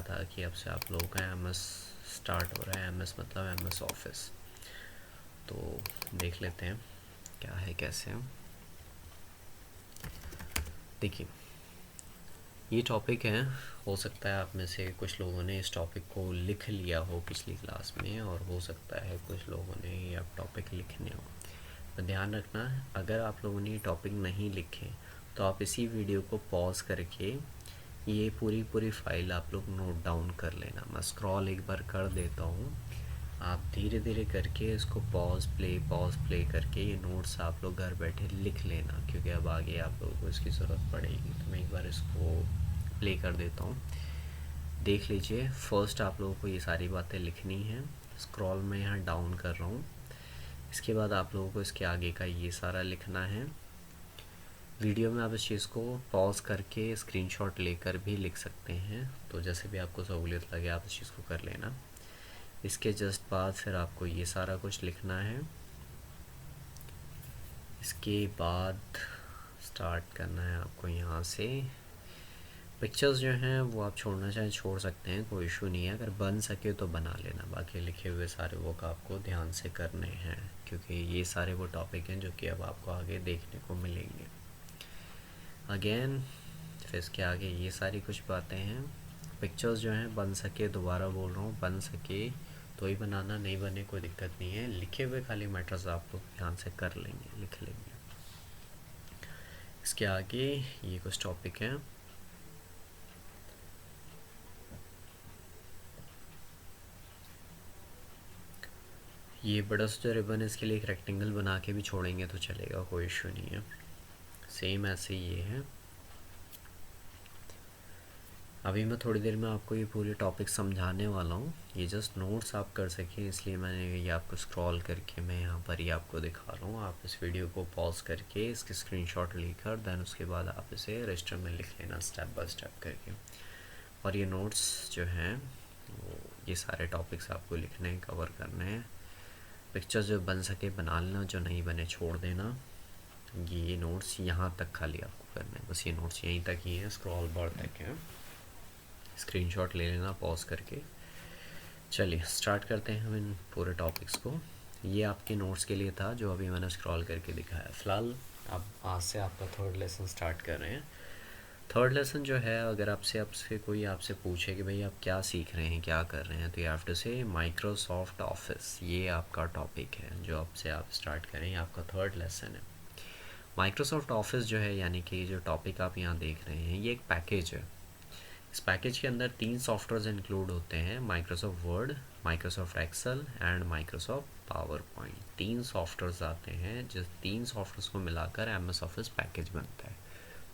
था कि अब से आप लोगों का एमएस स्टार्ट हो रहा है। एमएस मतलब एमएस ऑफिस। तो देख लेते हैं क्या है कैसे है। देखिए, ये टॉपिक है, हो सकता है आप में से कुछ लोगों ने इस टॉपिक को लिख लिया हो पिछली क्लास में, और हो सकता है कुछ लोगों ने ये अब टॉपिक लिखने हो। तो ध्यान रखना, अगर आप लोगों ने ये टॉपिक नहीं लिखे तो आप इसी वीडियो को पॉज करके ये पूरी फाइल आप लोग नोट डाउन कर लेना। मैं स्क्रॉल एक बार कर देता हूँ, आप धीरे धीरे करके इसको पॉज प्ले करके ये नोट्स आप लोग घर बैठे लिख लेना, क्योंकि अब आगे आप लोगों को इसकी ज़रूरत पड़ेगी। तो मैं एक बार इसको प्ले कर देता हूँ, देख लीजिए। फर्स्ट आप लोगों को ये सारी बातें लिखनी हैं। स्क्रॉल में यहाँ डाउन कर रहा हूँ। इसके बाद आप लोगों को इसके आगे का ये सारा लिखना है। वीडियो में आप इस चीज़ को पॉज करके स्क्रीनशॉट लेकर भी लिख सकते हैं, तो जैसे भी आपको सहूलियत लगे आप इस चीज़ को कर लेना। इसके जस्ट बाद फिर आपको ये सारा कुछ लिखना है। इसके बाद स्टार्ट करना है आपको यहाँ से। पिक्चर्स जो हैं वो आप छोड़ना चाहें छोड़ सकते हैं, कोई इशू नहीं है। अगर बन सके तो बना लेना, बाकी लिखे हुए सारे वर्क आपको ध्यान से करने हैं, क्योंकि ये सारे वो टॉपिक हैं जो कि अब आपको आगे देखने को मिलेंगे। अगेन फिर इसके आगे ये सारी कुछ बातें हैं। पिक्चर्स जो हैं बन सके, दोबारा बोल रहा हूँ, बन सके तो ही बनाना, नहीं बने कोई दिक्कत नहीं है। लिखे हुए खाली मैटर्स आप लोग ध्यान से कर लेंगे, लिख लेंगे। इसके आगे ये कुछ टॉपिक हैं। ये बड़ा सा जो रिबन है इसके लिए एक रेक्टेंगल बना के भी छोड़ेंगे तो चलेगा, कोई इशू नहीं है। सेम ऐसे ये है। अभी मैं थोड़ी देर में आपको ये पूरी टॉपिक समझाने वाला हूँ। ये जस्ट नोट्स आप कर सकें इसलिए मैंने ये आपको स्क्रॉल करके मैं यहाँ पर ही आपको दिखा रहा हूँ। आप इस वीडियो को पॉज करके इसकी स्क्रीनशॉट लेकर देन उसके बाद आप इसे रजिस्टर में लिख लेना स्टेप बाय स्टेप करके। और ये नोट्स जो हैं वो ये सारे टॉपिक्स आपको लिखने हैं, कवर करने हैं। पिक्चर जो बन सके बना लेना, जो नहीं बने छोड़ देना। ये नोट्स यहाँ तक खाली आपको करना है, बस ये नोट्स यहीं तक ही हैं, स्क्रॉल बार तक हैं। स्क्रीनशॉट ले लेना पॉज करके। चलिए स्टार्ट करते हैं हम इन पूरे टॉपिक्स को। ये आपके नोट्स के लिए था जो अभी मैंने स्क्रॉल करके दिखाया। फ़िलहाल अब आज से आपका थर्ड लेसन स्टार्ट कर रहे हैं। थर्ड लेसन जो है, अगर आपसे कोई आपसे पूछे कि भाई आप क्या सीख रहे हैं, क्या कर रहे हैं, तो ये हैव टू से माइक्रोसॉफ्ट ऑफिस। ये आपका टॉपिक है जो अब से आप स्टार्ट करें, ये आपका थर्ड लेसन है। माइक्रोसॉफ्ट ऑफिस जो है, यानी कि जो टॉपिक आप यहाँ देख रहे हैं, ये एक पैकेज है। इस पैकेज के अंदर 3 सॉफ्टवेयर इंक्लूड होते हैं, Microsoft Word, Microsoft Excel and Microsoft PowerPoint. 3 softwares आते हैं, जिस 3 सॉफ्टवेयर्स को मिलाकर एमएस ऑफिस पैकेज बनता है।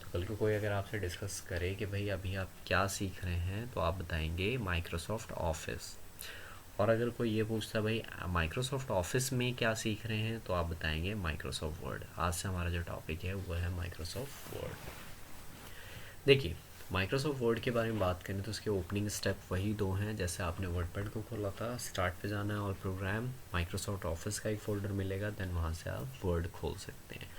तो कल को कोई अगर आपसे डिस्कस करे कि भाई अभी आप क्या सीख रहे हैं, तो आप बताएंगे माइक्रोसॉफ्ट ऑफिस। और अगर कोई ये पूछता है भाई माइक्रोसॉफ्ट ऑफिस में क्या सीख रहे हैं, तो आप बताएंगे माइक्रोसॉफ्ट वर्ड। आज से हमारा जो टॉपिक है वो है माइक्रोसॉफ्ट वर्ड। देखिए, माइक्रोसॉफ्ट वर्ड के बारे में बात करें तो उसके ओपनिंग स्टेप वही 2 हैं। जैसे आपने वर्डपैड को खोला था, स्टार्ट पे जाना है और प्रोग्राम, माइक्रोसॉफ्ट ऑफिस का एक फ़ोल्डर मिलेगा, देन वहाँ से आप वर्ड खोल सकते हैं।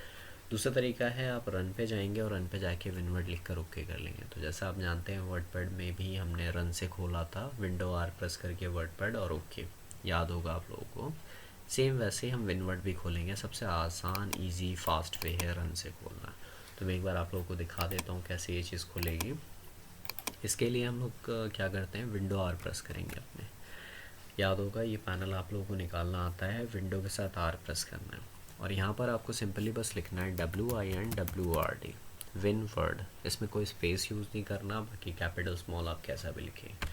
दूसरा तरीका है, आप रन पे जाएंगे और रन पे जाके विनवर्ड लिख कर ओके कर लेंगे। तो जैसा आप जानते हैं वर्डपैड में भी हमने रन से खोला था, विंडो आर प्रेस करके वर्डपैड और ओके, याद होगा आप लोगों को। सेम वैसे ही हम विनवर्ड भी खोलेंगे। सबसे आसान ईजी फास्ट वे है रन से खोलना। तो मैं एक बार आप लोगों को दिखा देता हूँ कैसे ये चीज़ खुलेगी। इसके लिए हम लोग क्या करते हैं, विंडो आर प्रेस करेंगे अपने। याद होगा ये पैनल आप लोगों को निकालना आता है, विंडो के साथ आर प्रेस करना है। और यहाँ पर आपको सिंपली बस लिखना है WINWRD, विन वर्ड। इसमें कोई स्पेस यूज़ नहीं करना, बाकी कैपिटल स्मॉल आप कैसा भी लिखें।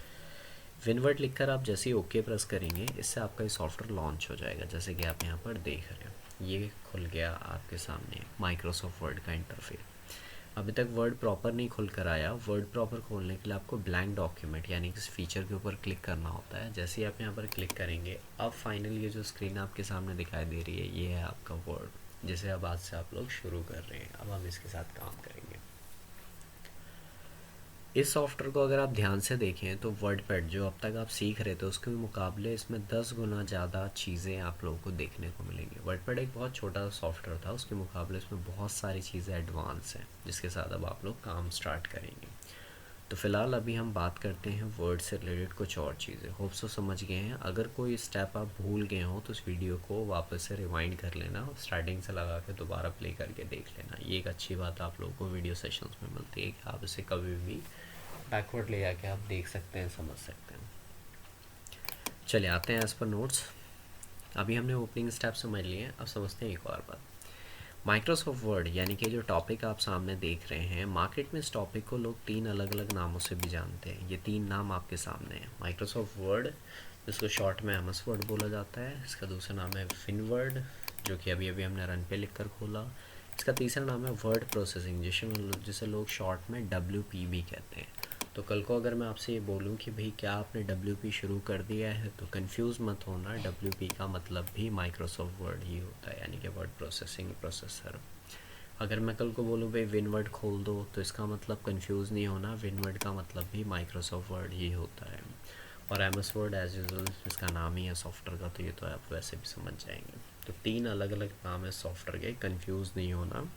विनवर्ड लिखकर आप जैसे ही ओके प्रेस करेंगे, इससे आपका ये सॉफ्टवेयर लॉन्च हो जाएगा, जैसे कि आप यहाँ पर देख रहे हैं। ये खुल गया आपके सामने माइक्रोसॉफ्ट वर्ड का इंटरफेस। अभी तक वर्ड प्रॉपर नहीं खुल कर आया। वर्ड प्रॉपर खोलने के लिए आपको ब्लैंक डॉक्यूमेंट यानी कि इस फीचर के ऊपर क्लिक करना होता है। जैसे ही आप यहाँ पर क्लिक करेंगे, अब फाइनली ये जो स्क्रीन आपके सामने दिखाई दे रही है, ये है आपका वर्ड, जिसे अब आज से आप लोग शुरू कर रहे हैं। अब हम इसके साथ काम करेंगे। इस सॉफ्टवेयर को अगर आप ध्यान से देखें तो वर्डपैड जो अब तक आप सीख रहे थे उसके मुकाबले इसमें 10 गुना ज़्यादा चीज़ें आप लोगों को देखने को मिलेंगी। वर्डपैड एक बहुत छोटा सॉफ्टवेयर था, उसके मुकाबले इसमें बहुत सारी चीज़ें एडवांस हैं, जिसके साथ अब आप लोग काम स्टार्ट करेंगे। तो फ़िलहाल अभी हम बात करते हैं वर्ड से रिलेटेड कुछ और चीज़ें। होप सो समझ गए हैं। अगर कोई स्टेप आप भूल गए हो तो इस वीडियो को वापस से रिवाइंड कर लेना और स्टार्टिंग से लगा के दोबारा प्ले करके देख लेना। ये एक अच्छी बात आप लोगों को वीडियो सेशंस में मिलती है कि आप इसे कभी भी बैकवर्ड ले जाके आप देख सकते हैं, समझ सकते हैं। चलिए आते हैं एज़ पर नोट्स। अभी हमने ओपनिंग स्टेप समझ लिए हैं, अब समझते हैं एक और बात। माइक्रोसॉफ्ट वर्ड यानी कि जो टॉपिक आप सामने देख रहे हैं, मार्केट में इस टॉपिक को लोग 3 अलग अलग नामों से भी जानते हैं। ये 3 नाम आपके सामने हैं। माइक्रोसॉफ्ट वर्ड, जिसको शॉर्ट में एमएस वर्ड बोला जाता है। इसका दूसरा नाम है विनवर्ड, जो कि अभी अभी हमने रन पे लिख कर खोला। इसका तीसरा नाम है वर्ड प्रोसेसिंग, जिसे लोग शॉर्ट में WP कहते हैं। तो कल को अगर मैं आपसे ये बोलूँ कि भाई क्या आपने WP शुरू कर दिया है, तो कंफ्यूज मत होना। WP का मतलब भी माइक्रोसॉफ्ट वर्ड ही होता है, यानी कि वर्ड प्रोसेसिंग प्रोसेसर। अगर मैं कल को बोलूँ भाई विनवर्ड खोल दो, तो इसका मतलब कंफ्यूज नहीं होना, विनवर्ड का मतलब भी माइक्रोसॉफ्ट वर्ड ही होता है। और एमएस वर्ड एज यूजल इसका नाम ही है सॉफ्टवेयर का, तो ये तो आप वैसे भी समझ जाएंगे। तो 3 अलग अलग नाम है सॉफ्टवेयर के, कंफ्यूज नहीं होना,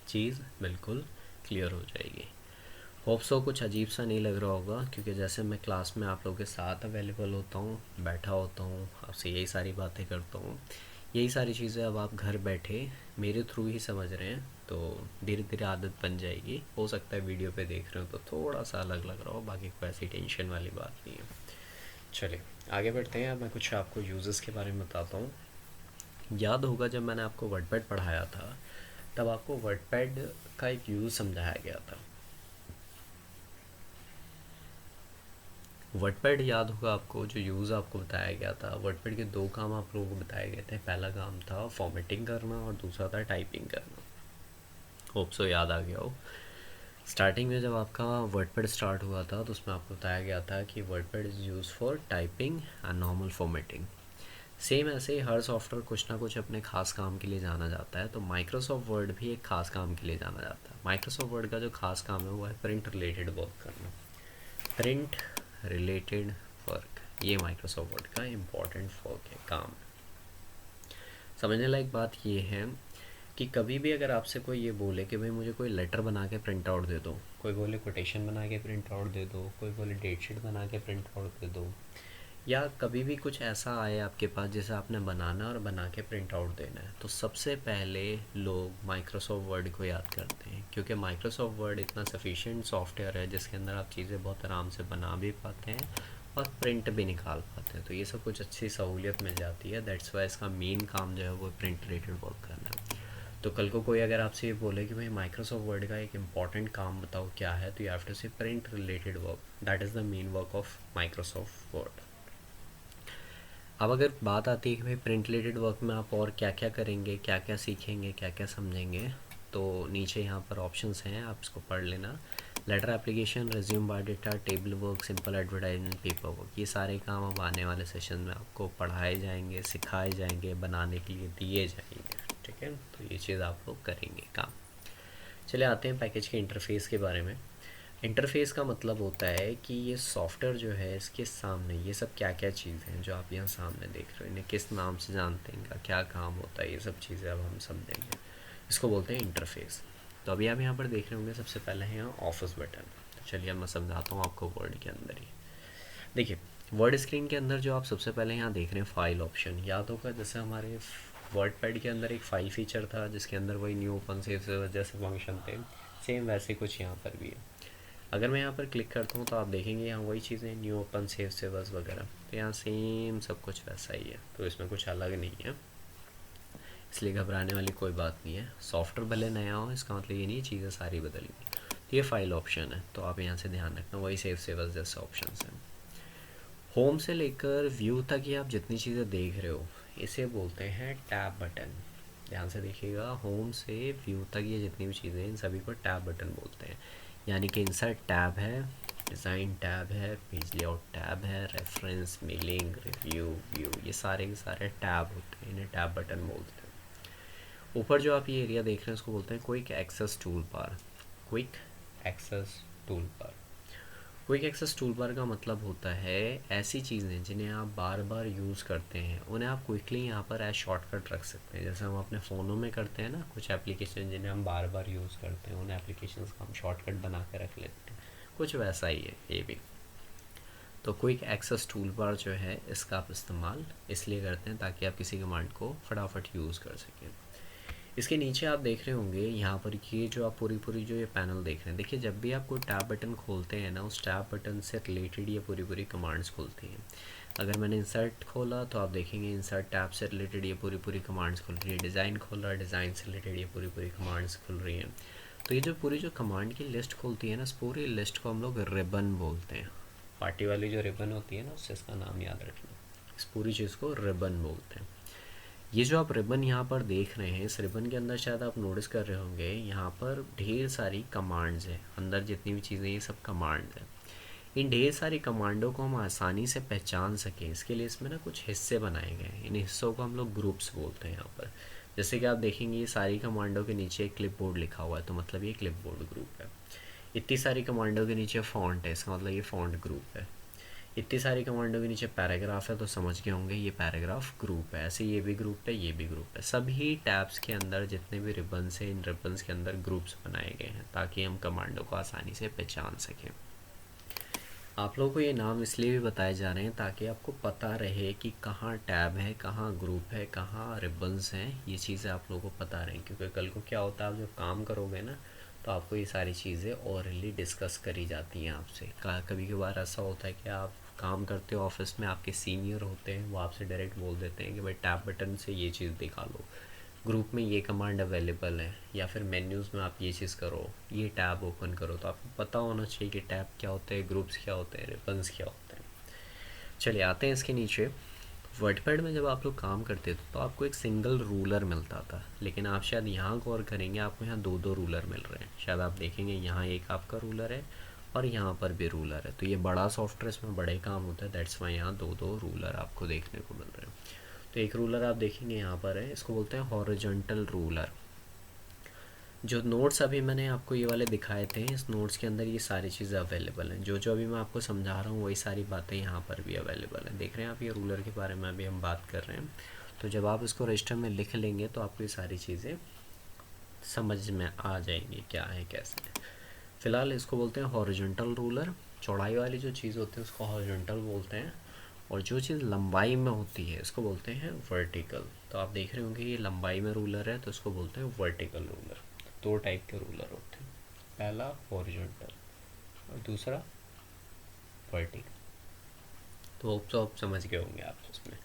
चीज़ बिल्कुल क्लियर हो जाएगी। होप सो कुछ अजीब सा नहीं लग रहा होगा, क्योंकि जैसे मैं क्लास में आप लोगों के साथ अवेलेबल होता हूँ, बैठा होता हूँ, आपसे यही सारी बातें करता हूँ, यही सारी चीज़ें अब आप घर बैठे मेरे थ्रू ही समझ रहे हैं, तो धीरे धीरे आदत बन जाएगी। हो सकता है वीडियो पे देख रहे हो तो थोड़ा सा अलग लग रहा हो, बाकी कोई ऐसी टेंशन वाली बात नहीं है। चलिए आगे बढ़ते हैं। अब मैं कुछ आपको यूज़र्स के बारे में बताता हूँ। याद होगा जब मैंने आपको वर्डपैड पढ़ाया था, तब आपको वर्डपैड का एक यूज़ समझाया गया था। वर्डपैड याद होगा आपको, जो यूज़ आपको बताया गया था। वर्डपैड के 2 काम आप लोगों को बताए गए थे। पहला काम था फॉर्मेटिंग करना और दूसरा था टाइपिंग करना। होप सो याद आ गया हो। स्टार्टिंग में जब आपका वर्डपैड स्टार्ट हुआ था, तो उसमें आपको बताया गया था कि WordPad is use for typing and normal formatting. Same ऐसे ही हर सॉफ्टवेयर कुछ ना कुछ अपने खास काम के लिए जाना जाता है, तो माइक्रोसॉफ्ट वर्ड भी एक खास काम के लिए जाना जाता है। माइक्रोसॉफ्ट वर्ड का जो खास काम है वो है प्रिंट रिलेटेड वर्क करना। प्रिंट रिलेटेड वर्क, ये माइक्रोसॉफ्ट वर्ड का इम्पॉर्टेंट वर्क है, काम। समझने लायक बात ये है कि कभी भी अगर आपसे कोई ये बोले कि भाई मुझे कोई लेटर बना के प्रिंट आउट दे दो, कोई बोले कोटेशन बना के प्रिंट आउट दे दो, कोई बोले डेट शीट बना के प्रिंट आउट दे दो, या कभी भी कुछ ऐसा आए आपके पास जिसे आपने बनाना और बना के प्रिंट आउट देना है, तो सबसे पहले लोग माइक्रोसॉफ्ट वर्ड को याद करते हैं, क्योंकि माइक्रोसॉफ्ट वर्ड इतना सफिशिएंट सॉफ्टवेयर है जिसके अंदर आप चीज़ें बहुत आराम से बना भी पाते हैं और प्रिंट भी निकाल पाते हैं। तो ये सब कुछ अच्छी सहूलियत मिल जाती है। दैट्स वाई इसका मेन काम जो है वो प्रिंट रिलेटेड वर्क करना है। तो कल को कोई अगर आपसे ये बोले कि भाई माइक्रोसॉफ्ट वर्ड का एक इम्पॉर्टेंट काम बताओ क्या है, तो यू हैव टू से print related work, that is the main work of Microsoft word. अब अगर बात आती है कि भाई प्रिंट रिलेटेड वर्क में आप और क्या क्या करेंगे, क्या क्या सीखेंगे, क्या क्या समझेंगे, तो नीचे यहाँ पर ऑप्शंस हैं, आप इसको पढ़ लेना। Letter application, resume, biodata, table work, simple advertisement, paper work, ये सारे काम अब आने वाले सेशन में आपको पढ़ाए जाएंगे, सिखाए जाएंगे, बनाने के लिए दिए जाएंगे। ठीक है, तो ये चीज़ आप लोग करेंगे काम। चले आते हैं पैकेज के इंटरफेस के बारे में। इंटरफेस का मतलब होता है कि ये सॉफ्टवेयर जो है, इसके सामने ये सब क्या क्या चीज़ें हैं जो आप यहाँ सामने देख रहे हो, इन्हें किस नाम से जानते हैं, इनका क्या काम होता है, ये सब चीज़ें अब हम समझेंगे। इसको बोलते हैं इंटरफेस। तो अभी आप यहाँ पर देख रहे होंगे सबसे पहले है यहाँ ऑफिस बटन। तो चलिए मैं समझाता हूँ आपको वर्ड के अंदर ही। देखिए वर्ड स्क्रीन के अंदर जो आप सबसे पहले यहाँ देख रहे हैं फाइल ऑप्शन, याद होगा जैसे हमारे वर्ड पैड के अंदर एक फाइल फीचर था जिसके अंदर वही न्यू ओपन सेव जैसे फंक्शन थे, सेम वैसे कुछ यहाँ पर भी है। अगर मैं यहाँ पर क्लिक करता हूँ तो आप देखेंगे यहाँ वही चीज़ें, न्यू ओपन सेव सेवर्स वगैरह, तो यहाँ सेम सब कुछ वैसा ही है, तो इसमें कुछ अलग नहीं है, इसलिए घबराने वाली कोई बात नहीं है। सॉफ्टवेयर भले नया हो इसका मतलब ये नहीं चीज़ें सारी बदलेंगी। तो ये फाइल ऑप्शन है, तो आप यहाँ से ध्यान रखना, वही सेव सेवर्स जैसे ऑप्शन हैं। होम से लेकर व्यू तक ये आप जितनी चीज़ें देख रहे हो इसे बोलते हैं टैब बटन। ध्यान से देखिएगा, होम से व्यू तक ये जितनी भी चीज़ें हैं इन सभी को टैब बटन बोलते हैं। यानी कि इंसर्ट टैब है, डिज़ाइन टैब है, पेज लेआउट टैब है, रेफरेंस, मेलिंग, रिव्यू, व्यू, ये सारे के सारे टैब होते हैं, इन्हें टैब बटन बोलते हैं। ऊपर जो आप ये एरिया देख रहे हैं उसको बोलते हैं quick access tool bar. Quick access tool bar, quick access tool bar का मतलब होता है ऐसी चीज़ें जिन्हें आप बार बार यूज़ करते हैं उन्हें आप क्विकली यहाँ पर एज शॉर्टकट रख सकते हैं। जैसे हम अपने फ़ोनों में करते हैं ना, कुछ एप्लीकेशन जिन्हें हम बार बार यूज़ करते हैं, उन एप्लीकेशंस का हम शॉर्टकट बना के रख लेते हैं। कुछ वैसा ही है ये भी। तो क्विक एक्सेस टूल बार जो है इसका आप इस्तेमाल इसलिए करते हैं ताकि आप किसी कमांड को फटाफट यूज़ कर सकें। इसके नीचे आप देख रहे होंगे यहाँ पर ये जो आप पूरी जो ये पैनल देख रहे हैं, देखिए जब भी आप कोई टैब बटन खोलते हैं ना, उस टैब बटन से रिलेटेड ये पूरी कमांड्स खुलती हैं। अगर मैंने इंसर्ट खोला तो आप देखेंगे इंसर्ट टैब से रिलेटेड ये पूरी कमांड्स खुल रही है। डिज़ाइन खोला, डिज़ाइन से रिलेटेड ये पूरी कमांड्स खुल रही हैं। तो ये जो कमांड की लिस्ट खुलती है ना, इस पूरी लिस्ट को हम लोग रिबन बोलते हैं। पार्टी वाली जो रिबन होती है ना, उससे इसका नाम याद रखना। इस पूरी चीज़ को रिबन बोलते हैं। ये जो आप रिबन यहाँ पर देख रहे हैं, इस रिबन के अंदर शायद आप नोटिस कर रहे होंगे यहाँ पर ढेर सारी कमांड्स हैं। अंदर जितनी भी चीज़ें ये सब कमांड्स हैं। इन ढेर सारी कमांडों को हम आसानी से पहचान सकें, इसके लिए इसमें ना कुछ हिस्से बनाए गए हैं। इन हिस्सों को हम लोग ग्रुप्स बोलते हैं यहाँ पर। जैसे कि आप देखेंगे ये सारी कमांडों के नीचे एक क्लिपबोर्ड लिखा हुआ है, तो मतलब ये क्लिपबोर्ड ग्रुप है। इतनी सारी कमांडों के नीचे फॉन्ट है, इसका मतलब ये फॉन्ट ग्रुप है। इतनी सारी कमांडों के नीचे पैराग्राफ है, तो समझ गए होंगे ये पैराग्राफ ग्रुप है। ऐसे ये भी ग्रुप है, ये भी ग्रुप है। सभी टैब्स के अंदर जितने भी रिबन्स हैं, इन रिबन्स के अंदर ग्रुप्स बनाए गए हैं ताकि हम कमांडों को आसानी से पहचान सकें। आप लोगों को ये नाम इसलिए भी बताए जा रहे हैं ताकि आपको पता रहे कि कहाँ टैब है, कहाँ ग्रुप है, कहाँ रिबन्स हैं। ये चीज़ें आप लोगों को पता रहें, क्योंकि कल को क्या होता है, आप जब काम करोगे ना, तो आपको ये सारी चीज़ें ओरली डिस्कस करी जाती हैं आपसे। कभी कभार ऐसा होता है कि आप काम करते हो ऑफिस में, आपके सीनियर होते हैं, वो आपसे डायरेक्ट बोल देते हैं कि भाई टैब बटन से ये चीज़ दिखा लो, ग्रुप में ये कमांड अवेलेबल है, या फिर मेन्यूज़ में आप ये चीज़ करो, ये टैब ओपन करो। तो आपको पता होना चाहिए कि टैब क्या होते हैं, ग्रुप्स क्या होते हैं, रिबन्स क्या होते हैं। चलिए आते हैं इसके नीचे। वर्डपैड में जब आप लोग काम करते थे तो आपको एक सिंगल रूलर मिलता था, लेकिन आप शायद यहाँ गौर करेंगे, आपको यहाँ दो रूलर मिल रहे हैं। शायद आप देखेंगे यहाँ एक आपका रूलर है और यहाँ पर भी रूलर है। तो ये बड़ा सॉफ्टवेयर, इसमें बड़े काम होता है, दैट्स वाई यहाँ दो रूलर आपको देखने को मिल रहे हैं। तो एक रूलर आप देखेंगे यहाँ पर है, इसको बोलते हैं हॉरिजॉन्टल रूलर। जो नोट्स अभी मैंने आपको ये वाले दिखाए थे, इस नोट्स के अंदर ये सारी चीज़ें अवेलेबल हैं। जो अभी मैं आपको समझा रहा हूँ वही सारी बातें यहाँ पर भी अवेलेबल हैं। देख रहे हैं आप, ये रूलर के बारे में अभी हम बात कर रहे हैं। तो जब आप इसको रजिस्टर में लिख लेंगे तो आपको ये सारी चीज़ें समझ में आ जाएंगी क्या है कैसे है। फ़िलहाल इसको बोलते हैं हॉरिजॉन्टल रूलर। चौड़ाई वाली जो चीज़ होती है उसको हॉरिजॉन्टल बोलते हैं, और जो चीज़ लंबाई में होती है इसको बोलते हैं वर्टिकल। तो आप देख रहे होंगे ये लंबाई में रूलर है, तो इसको बोलते हैं वर्टिकल रूलर। दो टाइप के रूलर होते हैं, पहला हॉरिजॉन्टल और दूसरा वर्टिकल। तो आप समझ गए होंगे आप उसमें।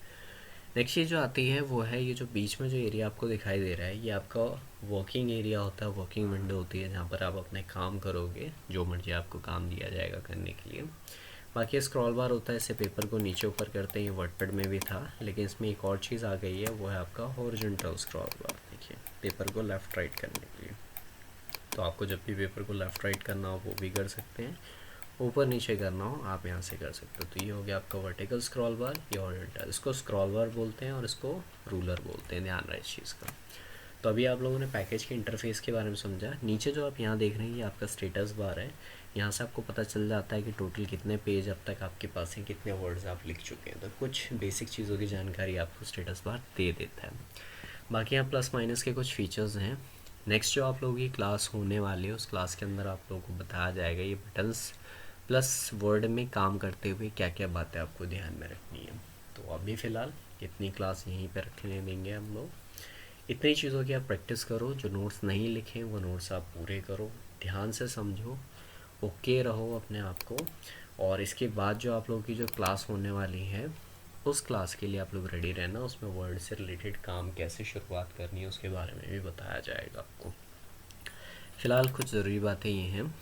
नेक्स्ट चीज़ जो आती है वो है ये जो बीच में जो एरिया आपको दिखाई दे रहा है, ये आपका वर्किंग एरिया होता है, वर्किंग विंडो होती है, जहाँ पर आप अपने काम करोगे, जो मर्जी आपको काम दिया जाएगा करने के लिए। बाकी स्क्रॉल बार होता है, इससे पेपर को नीचे ऊपर करते हैं, ये वर्डपैड में भी था, लेकिन इसमें एक और चीज़ आ गई है, वो है आपका हॉरिजॉन्टल स्क्रॉल बार। देखिए पेपर को लेफ़्ट राइट करने के लिए, तो आपको जब भी पेपर को लेफ़्ट राइट करना हो वो भी कर सकते हैं, ऊपर नीचे करना हो आप यहाँ से कर सकते हो। तो ये हो गया आपका वर्टिकल स्क्रॉल बार, ये हॉरिजॉन्टल। इसको स्क्रॉल बार बोलते हैं और इसको रूलर बोलते हैं, ध्यान रहे इस चीज़ का। तो अभी आप लोगों ने पैकेज के इंटरफेस के बारे में समझा। नीचे जो आप यहाँ देख रहे हैं ये आपका स्टेटस बार है। यहाँ से आपको पता चल जाता है कि टोटल कितने पेज अब तक आपके पास हैं, कितने वर्ड्स आप लिख चुके हैं। तो कुछ बेसिक चीज़ों की जानकारी आपको स्टेटस बार दे देता है। बाकी यहाँ प्लस माइनस के कुछ फीचर्स हैं। नेक्स्ट जो आप लोगों की क्लास होने वाली है उस क्लास के अंदर आप लोगों को बताया जाएगा ये बटन्स प्लस वर्ड में काम करते हुए क्या क्या बातें आपको ध्यान में रखनी है। तो अभी फ़िलहाल इतनी क्लास यहीं पर रखने देंगे हम लोग। इतनी चीज़ों की आप प्रैक्टिस करो, जो नोट्स नहीं लिखे वो नोट्स आप पूरे करो, ध्यान से समझो, ओके रहो अपने आप को। और इसके बाद जो आप लोगों की जो क्लास होने वाली है उस क्लास के लिए आप लोग रेडी रहना। उसमें वर्ड से रिलेटेड काम कैसे शुरुआत करनी है उसके बारे में भी बताया जाएगा आपको। फ़िलहाल कुछ ज़रूरी बातें ये हैं